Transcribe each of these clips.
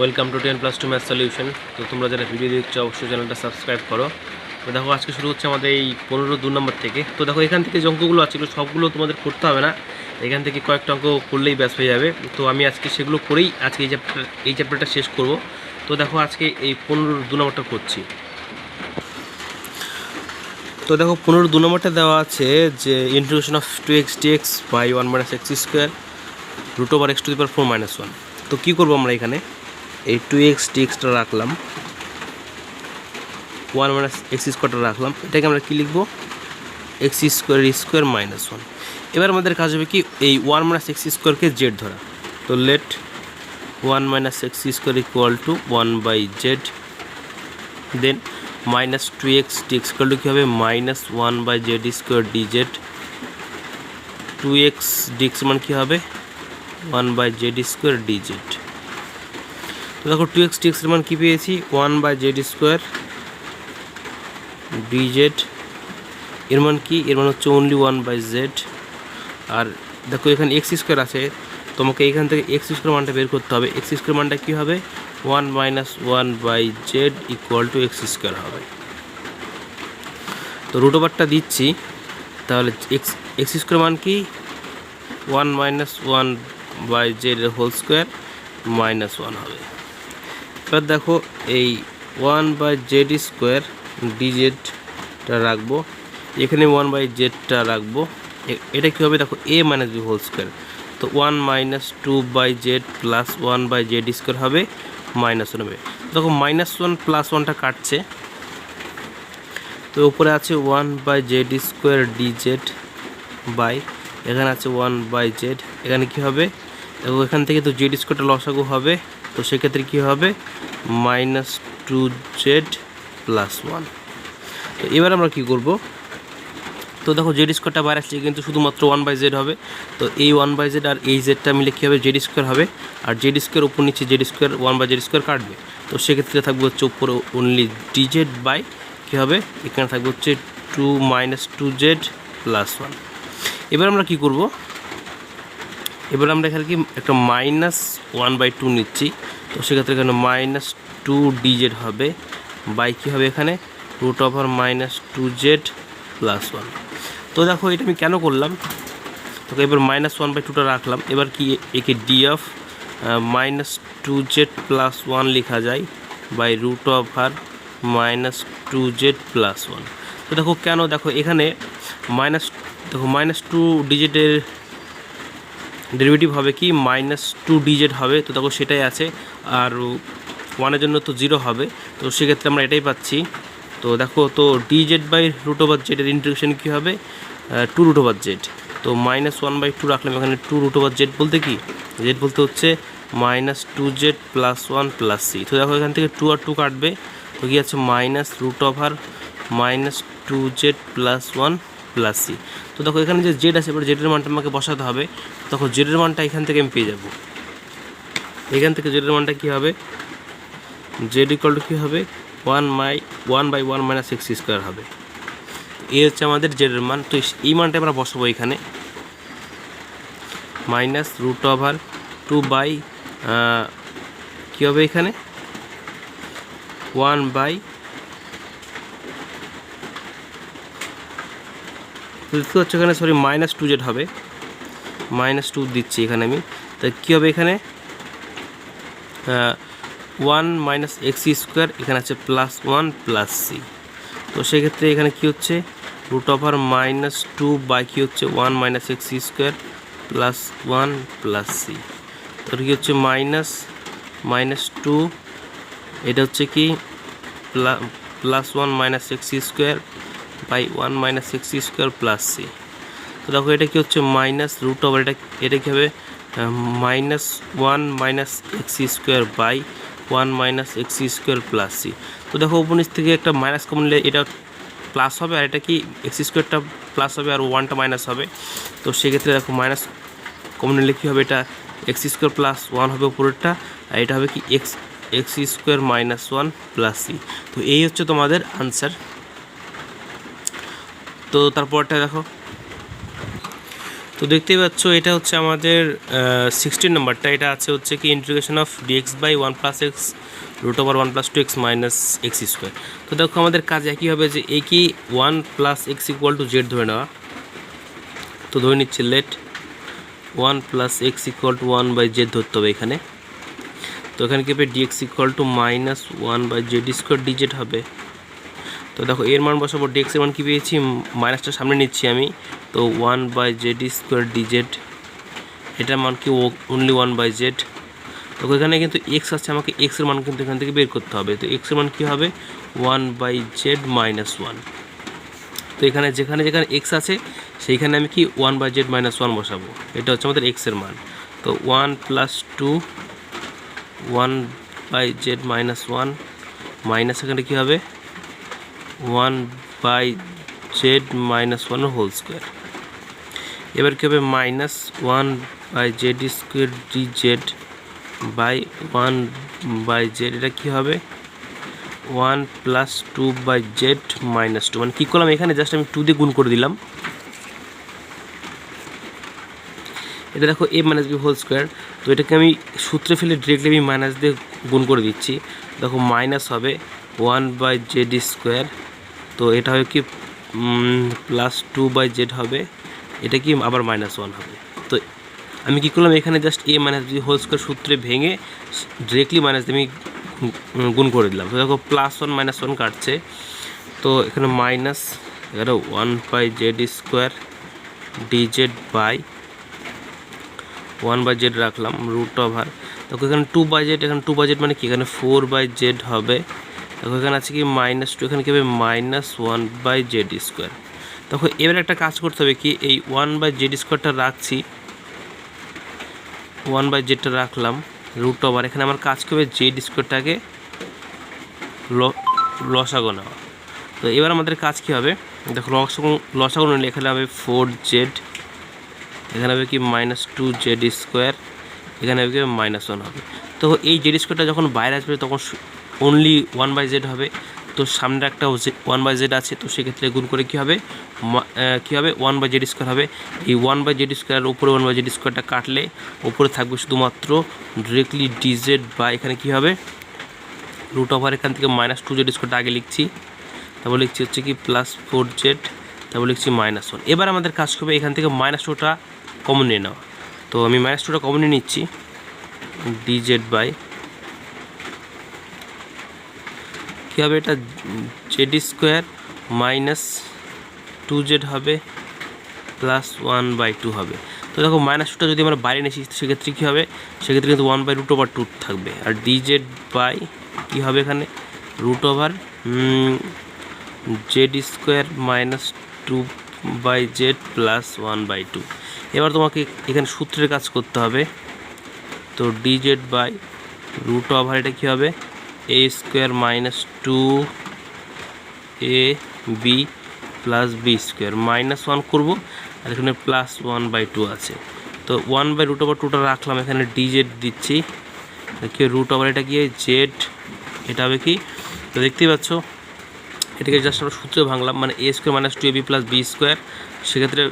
Welcome to 10+2 math solution. তো তোমরা যারা ভিডিও দেখছো অবশ্যই চ্যানেলটা সাবস্ক্রাইব করো। তো দেখো আজকে শুরু হচ্ছে আমাদের এই 15-2 নম্বর থেকে। তো দেখো এখান থেকে যে অঙ্কগুলো আছে সবগুলো তোমাদের করতে হবে না, এখান থেকে কয়েকটা অঙ্ক করলেই ব্যাস হয়ে যাবে। তো আমি আজকে সেগুলো করেই আজকে এই চ্যাপ্টারটা শেষ করব। তো দেখো আজকে এই 15-2 নম্বরটা করছি। তো দেখো 15-2 নম্বরটা দেওয়া আছে যে integration of 2x dx by 1 - x square root over x⁴ - 1। তো কী করবো আমরা এখানে এই 2x dxটা রাখলাম, 1 - x স্কোয়ারটা রাখলাম, এটাকে আমরা কী লিখবো x স্কোয়ার -1। এবার আমাদের কাজ হবে কি এই 1 - x স্কোয়ারকে জেড ধরা। তো let 1 - x square equal to 1/z, then -2x dx equal to কী হবে -1/z square dz। 2x dx মান কী হবে 1/z স্কোয়ার dz। তো দেখো 2x dx এর মান কী পেয়েছি 1/z স্কোয়ার dz। এর মান কি, এর মান হচ্ছে অনলি 1/z। আর দেখো এখানে x স্কোয়ার আছে, তোমাকে এখান থেকে x স্কোয়ার মানটা বের করতে হবে। x স্কোয়ার মানটা কী হবে 1 - 1/z equal to x square হবে। তো রুট ওভারটা দিচ্ছি, তাহলে x স্কোয়ার মান কি 1 - 1/z হোল স্কোয়ার -1 হবে। এবার দেখো এই 1/z স্কোয়ার dz-টা রাখবো, এখানে 1/z-টা রাখবো। এটা কী হবে দেখো a - b হোল স্কোয়ার। তো 1 - 2/z প্লাস 1/z স্কোয়ার হবে -1 হবে। দেখো -1 প্লাস 1টা কাটছে, তো উপরে আছে 1/z স্কোয়ার dz বাই এখানে আছে 1/z। এখানে কী হবে দেখো এখান থেকে তো জেড স্কোয়ারটা লসাগু হবে, তো সেক্ষেত্রে কী হবে -2z প্লাস 1। তো এবার আমরা কী করব, তো দেখো জেড স্কোয়ারটা বাইরে আসছে কিন্তু শুধুমাত্র 1/z হবে। তো এই 1/z আর এই জেডটা মিলে কী হবে জেড স্কোয়ার হবে, আর জেড স্কোয়ার উপর নিচে জেড স্কোয়ার 1/z স্কোয়ার কাটবে। তো সেক্ষেত্রে থাকবে হচ্ছে উপরে অনলি dz বাই কী হবে এখানে থাকবে হচ্ছে 2z প্লাস 1। এবার আমরা কী করব, এবার আমরা এখানে কি একটা -1/2 নিচ্ছি। তো সেক্ষেত্রে এখানে -2 dz হবে বাই কী হবে এখানে রুট ওভার -2z প্লাস 1। তো দেখো এটা আমি কেন করলাম, তো এবার -1/2টা রাখলাম। এবার কি একে ডি অফ -2z প্লাস 1 লেখা যায় by root over -2z plus 1। তো দেখো কেন, দেখো এখানে দেখো -2 ডিজিটের ডেরিভেটিভ হবে কি -2 dz হবে। তো দেখো সেটাই আছে, আর 1-এর জন্য তো 0 হবে, তো সেক্ষেত্রে আমরা এটাই পাচ্ছি। তো দেখো তো dz বাই রুট ওভার জেডের ইন্টিগ্রেশন কী হবে 2 রুট ওভার জেড। তো -1/2 রাখলাম, এখানে 2 রুট ওভার জেড বলতে কি জেড বলতে হচ্ছে -2z প্লাস 1 প্লাস c। তো দেখো এখান থেকে 2 আর 2 কাটবে, তো কি আছে -root over -2z plus 1 plus c। তো দেখো এখানে যে জেড আছে এবার জেডের মানটা আমাকে বসাতে হবে। তখন জেডের মানটা এখান থেকে আমি পেয়ে যাব, এখান থেকে জেডের মানটা কী হবে জেড ইকুয়াল টু কী হবে 1/1 - x স্কোয়ার হবে। এই হচ্ছে আমাদের জেডের মান। তো এই মানটা আমরা বসাবো এখানে রুট ওভার 2 বাই কী হবে এখানে 1 বাই দেখতে পাচ্ছ এখানে সরি -2z হবে, -2 দিচ্ছি এখানে আমি। তো কী হবে এখানে 1 - x স্কোয়ার, এখানে আছে প্লাস 1 প্লাস c। তো সেক্ষেত্রে এখানে কী হচ্ছে রুট ওভার -2 বাই কী হচ্ছে 1 - x square plus 1 plus c। তো কী হচ্ছে -2, এটা হচ্ছে কি plus 1 - x square by 1 - x square plus c। তো দেখো এটা কি হচ্ছে রুট ওভার এটা কী হবে -1 - x square by 1 - x square plus c। তো দেখো উপর থেকে একটা মাইনাস কমন নিলে এটা প্লাস হবে, আর এটা কি x স্কোয়ারটা প্লাস হবে আর 1টা মাইনাস হবে। তো সেক্ষেত্রে দেখো মাইনাস কমন নিলে কী হবে এটা x স্কোয়ার প্লাস 1 হবে উপরেরটা, আর এটা হবে কি x স্কোয়ার -1 প্লাস c। তো এই হচ্ছে তোমাদের আনসার। তো তারপরটা দেখো, তো দেখতেই পাচ্ছ এটা হচ্ছে আমাদের 16 নম্বরটা। এটা আছে হচ্ছে কি integration of dx by 1+x √1 + 2x - x²। তো দেখো আমাদের কাজ একই হবে যে এই কি 1+x = z ধরে নেওয়া। তো ধরে নিচ্ছি লেট 1+x = 1/z ধরতে হবে এখানে। তো এখানে কি হবে dx = -1/z² dz হবে। তো দেখো এর মান বসাবো, dx এর মান কি পেয়েছি, মাইনাসটা সামনে নিচ্ছি আমি। তো 1/z² dz, এটার মান কি অনলি 1/z। তো এখানে কিন্তু x আছে, আমাকে x এর মান কিন্তু এখান থেকে বের করতে হবে। তো x এর মান কি হবে 1/z - 1। তো এখানে যেখানে যেখানে x আছে সেইখানে আমি কি 1/z - 1 বসাবো। এটা হচ্ছে আমাদের x এর মান। তো 1 + 2 1/z - 1 মাইনাস এখানে কী হবে 1/z - 1² এবার কী হবে -1/z² dz বাই 1/z, এটা কী হবে 1 + 2/z - 2। মানে কী করলাম এখানে জাস্ট আমি 2 দিয়ে গুণ করে দিলাম। এটা দেখো a-b²। তো এটাকে আমি সূত্রে ফেলে ডিরেক্টলি আমি মাইনাস দিয়ে গুণ করে দিচ্ছি। দেখো মাইনাস হবে 1/z²। তো এটা হবে কি +2/z হবে, এটা কি আবার -1 হবে। তো আমি কী করলাম এখানে জাস্ট a-b² সূত্রে ভেঙে ডিরেক্টলি মাইনাস দিয়ে আমি গুণ করে দিলাম। তো দেখো +1 - 1 কাটছে। তো এখানে minus 1/z² dz by 1/z রাখলাম √। দেখো এখানে 2/z, এখানে 2/z মানে কি এখানে 4/z হবে। দেখো এখানে আছে কি -2, এখানে কি হবে -1/z²। দেখো এবার একটা কাজ করতে হবে কি এই 1/z² রাখছি, 1/z রাখলাম √। এখানে আমার কাজ করবে z²টাকে লসাগু নেওয়া। তো এবার আমাদের কাজ কি হবে, দেখো লসাগু নিলে এখানে হবে 4z, এখানে হবে কি -2z², এখানে হবে কি -1 হবে। তো এই z² যখন বাইরে আসবে তখন অনলি 1/z হবে। তো সামনে একটা 1/z আছে, তো সেক্ষেত্রে গুণ করে কী হবে 1/z² হবে। এই 1/z² উপরে 1/z² কাটলে উপরে থাকবে শুধুমাত্র ডিরেক্টলি dz বা এখানে কী হবে √। এখান থেকে -2z² আগে লিখছি, তারপর লিখছি হচ্ছে কি +4z, তারপর লিখছি -1। এবার আমাদের কাজ করবে এখান থেকে -2টা কমন নিয়ে নেওয়া। তো আমি -2টা কমন নিয়ে নিচ্ছি, dz বাই কী হবে এটা z² -2z হবে +1/2 হবে। তো দেখো -2টা যদি আমরা বাইরে নিয়েছি সেক্ষেত্রে কী হবে, সেক্ষেত্রে কিন্তু 1/√2 থাকবে। আর dz বাই কী হবে এখানে √z² -2/z +1/2। এবার তোমাকে এখানে সূত্রের কাজ করতে হবে। তো dz বাই √, এটা কী হবে a² - 2ab + b² -1 করব, আর এখানে +1/2 আছে। তো 1/√2টা রাখলাম, এখানে dz দিচ্ছি কি √, এটা কি z, এটা হবে কি। তো দেখতেই পাচ্ছ এটাকে জাস্ট আমরা সূত্রে ভাঙলাম, মানে a² - 2ab + b²। সেক্ষেত্রে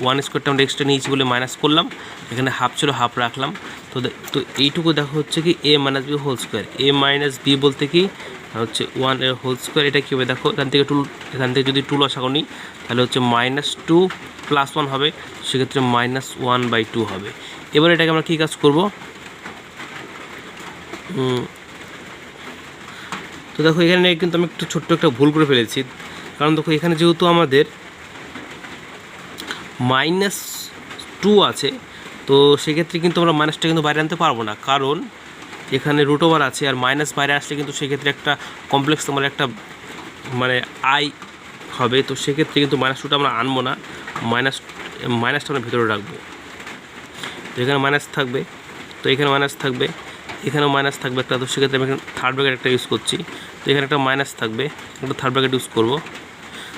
1² আমরা এক্সট্রা নিয়েছি বলে মাইনাস করলাম, এখানে হাফ ছিল হাফ রাখলাম। তো এইটুকু দেখো হচ্ছে কি a - b²। a - b বলতে কি হচ্ছে 1² এটা কী হবে দেখো এখান থেকে যদি 2 লসাগু নিই তাহলে হচ্ছে -2 + 1 হবে, সেক্ষেত্রে -1/2 হবে। এবার এটাকে আমরা কী কাজ করব, তো দেখো এখানে কিন্তু আমি একটু ছোট্ট একটা ভুল করে ফেলেছি। কারণ দেখো এখানে যেহেতু আমাদের -2 আছে, তো সেক্ষেত্রে কিন্তু আমরা মাইনাসটা কিন্তু বাইরে আনতে পারবো না, কারণ এখানে √, আছে আর মাইনাস বাইরে আসলে কিন্তু সেক্ষেত্রে একটা কমপ্লেক্স তোমার একটা মানে আই হবে। তো সেক্ষেত্রে কিন্তু -2টা আমরা আনবো না, মাইনাসটা আমরা ভেতরে রাখবো। তো এখানে মাইনাস থাকবে, তো এখানে মাইনাস থাকবে, এখানেও মাইনাস থাকবে একটা। তো সেক্ষেত্রে আমি এখানে থার্ড ব্র্যাকেট একটা ইউজ করছি। তো এখানে একটা মাইনাস থাকবে, একটা থার্ড ব্র্যাকেট ইউজ করব।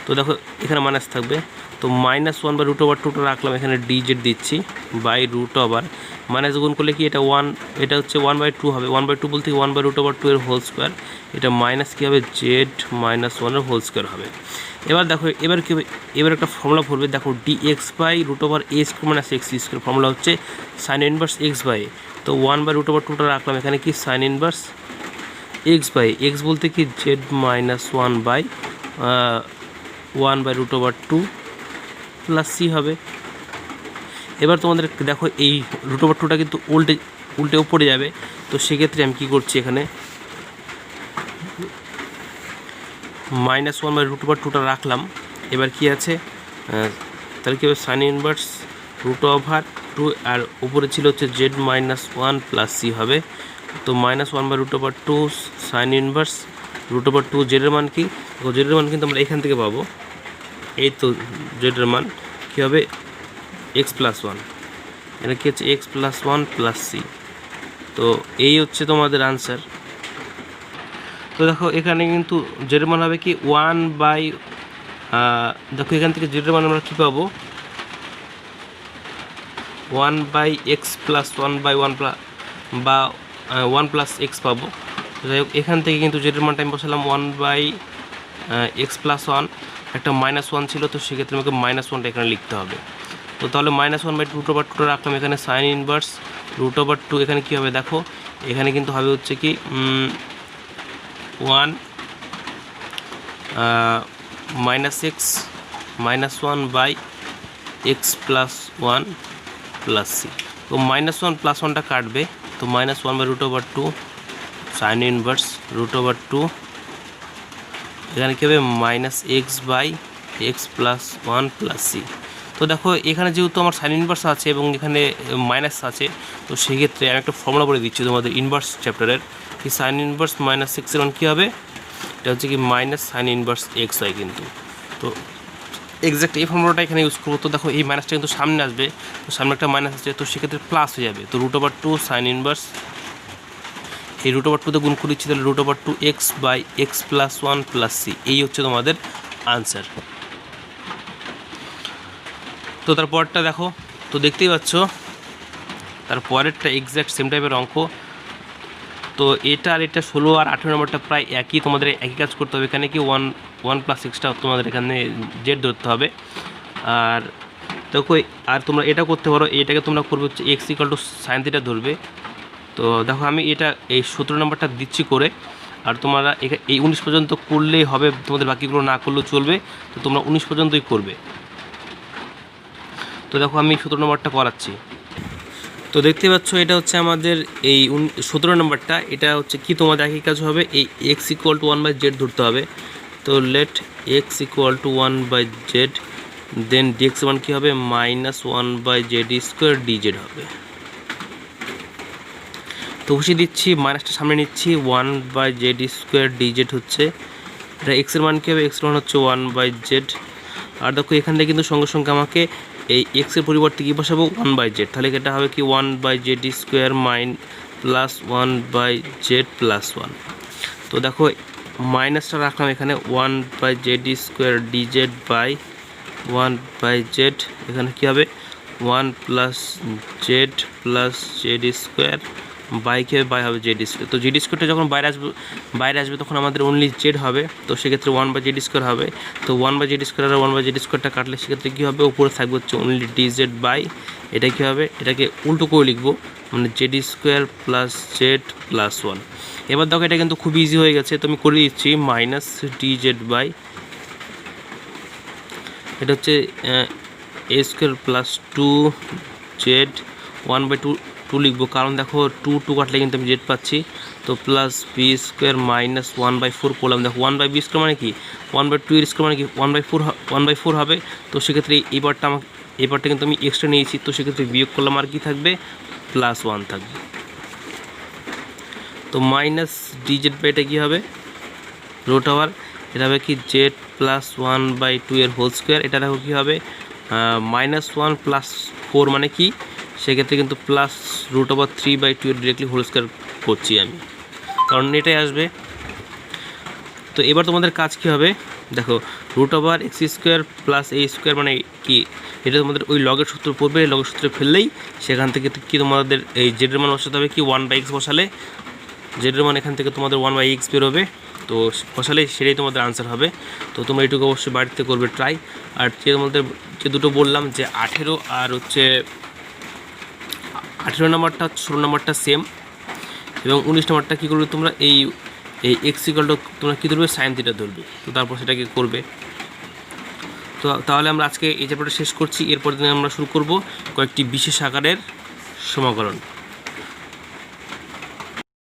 তো দেখো এখানে মাইনাস থাকবে, তো -1/√2টা রাখলাম, এখানে dz দিচ্ছি বাই √। মাইনাস গুণ করলে কি এটা 1, এটা হচ্ছে 1/2 হবে। 1/2 বলতে 1/√2 এর হোল স্কোয়ার, এটা মাইনাস কী হবে z - 1 এর হোল স্কোয়ার হবে। এবার দেখো এবার কি হবে, এবার একটা ফর্মুলা পড়বে, দেখো dx by root over a square minus X square, formula হচ্ছে সাইন ইনভার্স এক্স বাই। তো 1 বাই রুট ওভার 2টা রাখলাম, এখানে কি sine inverse X by, X বলতে কি Z minus 1 by 1 by root over 2 প্লাস সি হবে। এবার তোমাদের দেখো এই রুট ওভার 2টা কিন্তু উল্টে উপরে যাবে, তো সেক্ষেত্রে আমি কী করছি, এখানে -1 বাই রুট ওভার 2টা রাখলাম। এবার কি আছে, তাহলে কী হবে, সাইন ইনভার্স রুট ওভার 2 আর উপরে ছিল হচ্ছে জেড মাইনাস 1 প্লাস সি হবে। তো -1 by root over 2 sine inverse root over 2, জেডের মান কি, জেডের মান কিন্তু আমরা এখান থেকে পাবো, এই তো জেডের মান কী হবে এক্স প্লাস 1, এটা কি হচ্ছে এক্স প্লাস 1 প্লাস সি। তো এই হচ্ছে তোমাদের আনসার। তো দেখো এখানে কিন্তু জেডের মান হবে কি 1 বাই, দেখো এখান থেকে জেডের মান আমরা কী পাবো 1 by X plus 1 by 1 plus বা 1 প্লাস এক্স পাবো। যাই হোক এখান থেকে কিন্তু জেডের মানটা আমি বসালাম 1 বাই এক্স প্লাস 1, একটা -1 ছিল, তো সেক্ষেত্রে আমাকে -1টা এখানে লিখতে হবে। তো তাহলে -1 বাই রুট ওভার 2টা রাখলাম, এখানে সাইন ইনভার্স রুট ওভার 2, এখানে কী হবে দেখো, এখানে কিন্তু হবে হচ্ছে কি 1 minus X -1 by X plus 1 plus C. তো -1 প্লাস 1টা কাটবে, তো -1 by root over 2 sine inverse root over 2, এখানে কী হবে -x by X plus 1 plus C. তো দেখো এখানে যেহেতু আমার সাইন ইনভার্স আছে এবং এখানে মাইনাস আছে, তো সেক্ষেত্রে আমি একটা ফর্মুলা বলে দিচ্ছি তোমাদের ইনভার্স চ্যাপ্টারের, কি সাইন ইনভার্স -x এর মান কী হবে, এটা হচ্ছে কি মাইনাস সাইন ইনভার্স এক্স হয় কিন্তু। তো এক্স্যাক্ট এই ফর্মুলাটা এখানে ইউজ করবো। তো দেখো এই মাইনাসটা কিন্তু সামনে আসবে, তো সামনে একটা মাইনাস আছে, তো সেক্ষেত্রে প্লাস হয়ে যাবে। তো রুট ওভার 2 সাইন ইনভার্স, এই রুট ওভার 2তে গুণ করে দিচ্ছি, তাহলে root over 2 X by X plus 1 plus C, এই হচ্ছে তোমাদের আনসার। তো তারপরটা দেখো, তো দেখতেই পাচ্ছ তারপরেরটা এক্স্যাক্ট সেম টাইপের অঙ্ক। তো এটা আর এটা 16 আর 18 নম্বরটা প্রায় একই, তোমাদের একই কাজ করতে হবে। এখানে কি 1 প্লাস এক্সটা তোমাদের এখানে জেড ধরতে হবে। আর দেখো আর তোমরা এটা করতে পারো, এটাকে তোমরা করবে হচ্ছে x equal two sine theta ধরবে। তো দেখো আমি এটা এই 17 নম্বরটা দিচ্ছি করে, আর তোমরা এই 19 পর্যন্ত করলেই হবে, তোমাদের বাকিগুলো না করলেও চলবে। তো তোমরা 19 পর্যন্তই করবে। তো দেখো আমি 17 নম্বরটা করাচ্ছি। তো দেখতে পাচ্ছ এটা হচ্ছে আমাদের এই 17 নম্বরটা, এটা হচ্ছে কি তোমাদের একই কাজ হবে, এই X equal to 1 by Z ধরতে হবে। তো let X equal to 1 by Z, then DX মান কী হবে -1 বাই জেড স্কোয়ার ডিজেড হবে। তো বসিয়ে দিচ্ছি, মাইনাসটা সামনে নিচ্ছি, 1 বাই জেড স্কোয়ার ডিজেড হচ্ছে, এটা এক্সের মান কী হবে, এক্সের মান হচ্ছে 1 বাই জেড। আর দেখো এখান থেকে কিন্তু সঙ্গে সঙ্গে আমাকে এই এক্সের পরিবর্তে কী বসাবো 1 বাই জেড, তাহলে এটা হবে কি 1 by Z square plus 1 by Z plus 1। তো দেখো মাইনাসটা রাখলাম এখানে 1 by Z square DZ by 1 by Z, এখানে কী হবে 1 plus Z plus Z square by কী হবে, বাই হবে জেড স্কোয়ার। তো জেড স্কোয়ারটা যখন বাইরে আসবে তখন আমাদের অনলি জেড হবে, তো সেক্ষেত্রে 1 বাই জেড স্কোয়ার হবে। তো 1 বাই জেড স্কোয়ার আর 1 বাই জেড স্কোয়ারটা কাটলে সেক্ষেত্রে কী হবে, উপরে থাকবে হচ্ছে অনলি ডিজেড বাই, এটা কী হবে, এটাকে উল্টো করে লিখবো, মানে Z square plus Z plus 1। এবার দেখো এটা কিন্তু খুব ইজি হয়ে গেছে, তো আমি করে দিচ্ছি মাইনাস ডিজেড বাই, এটা হচ্ছে এ স্কোয়ার প্লাস 2 জেড 1 বাই 2 লিখবো, কারণ দেখো 2 কাটলে কিন্তু আমি জেড পাচ্ছি। তো plus B square minus 1 by 4 করলাম, দেখো 1 বাই বি স্কোয়ার মানে কি 1 বাই 2 এর স্কোয়ার মানে কি 1 বাই 4 হবে। তো সেক্ষেত্রে এই পার্টটা কিন্তু আমি এক্সট্রা নিয়েছি, তো সেক্ষেত্রে বিয়োগ করলাম, আর কি থাকবে প্লাস 1 থাকবে। তো মাইনাস ডিজেড বাই এটা কী হবে রুট ওভার, এটা হবে কি জেড প্লাস 1 বাই 2 এর হোল স্কোয়ার, এটা দেখো কী হবে -1 প্লাস 4 মানে কি, সেক্ষেত্রে কিন্তু প্লাস রুট ওভার 3 বাই 2 এর ডিরেক্টলি হোল স্কোয়ার করছি আমি, কারণ এটাই আসবে। তো এবার তোমাদের কাজ কী হবে, দেখো root over X square plus A square মানে কি, এটা তোমাদের ওই লগের সূত্র পড়বে, লগের সূত্রে ফেললেই সেখান থেকে কি তোমাদের এই জেডের মান বসাতে হবে কি 1 বাই এক্স বসালে জেডের মান এখান থেকে তোমাদের 1 বাই এক্স বেরোবে। তো বসালে সেটাই তোমাদের আনসার হবে। তো তোমরা এটুকু অবশ্যই বাড়িতে করবে ট্রাই। আর তোমাদের যে দুটো বললাম যে 18 আর হচ্ছে 18 নাম্বারটা 16 নাম্বারটা সেম, এবং 19 নাম্বারটা কী করবে তোমরা এই এক্স ইকুয়ালটা তোমরা কী ধরবে, সাইন থিটা ধরবে। তো তারপর সেটাকে করবে। তো তাহলে আমরা আজকে এই চ্যাপ্টারটা শেষ করছি। এরপর দিন আমরা শুরু করব কয়েকটি বিশেষ আকারের সমাকলন।